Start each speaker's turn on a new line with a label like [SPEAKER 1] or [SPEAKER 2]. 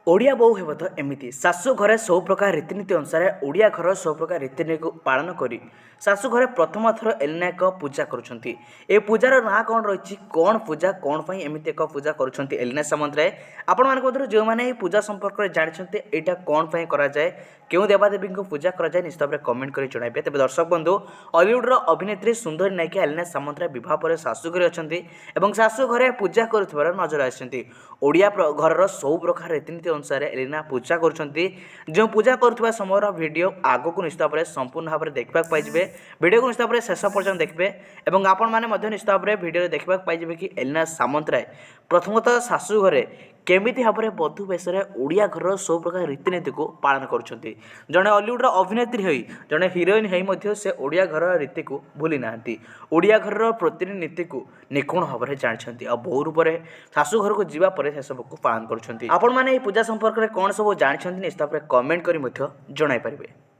[SPEAKER 1] ओडिया बोहू हेब तो एमती शाशु घरे सब प्रकार रीतिनीति अनुसार ओडिया घर सब प्रकार रीतिनीति को पालन करी शाशु घरे प्रथम थर एलिना एक पूजा करुँच पूजार ना कौन रही कौन पूजा कौन पर एमती एक पूजा करुँच एलिना सामंतराय आपण मान जो मैंने पूजा संपर्क में जानते यहाँ कौन पर कराए क्यों देवादेवी को पूजा कराए निश्चित भाव में कमेंट कर जन तेज दर्शक बंधु हॉलीवुड अभिनेत्री सुंदरी नायिका एलिना सामंतराय बहुत पर शाशु घरे अच्छा शाशु घरे पूजा कर नजर आसी ओडिया घर सब प्रकार रीतिनीति अनुसार एलिना पूजा कर पूजा करुवा समय वीडियो आग को निश्चित भाव में संपूर्ण भाव में देखा पाइबे वीडियो को निश्चित भाव में शेष पर्यटन देखिए और आपण मैंने निश्चित भाव में वीडियो देखा पाइबे कि एलिना सामंतराय प्रथमतः शाशु घरे केमी भाव में बधू बेश ओडिया घर सब प्रकार रीतिनीति को पालन करुँच जड़े हॉलीवुड अभिनेत्री हो जड़े हिरोइन हो से ओडिया घर रीति को भूली ना ओडिया घर प्रतिदिन नीति को निपुण भाव में जानते और बहु रूप से शाशु घर को जावापर से सब को पालन करुँच आपण मैंने पूजा संपर्क में कौन सब जानते निश्चित भाव में कमेंट कर जन पारे।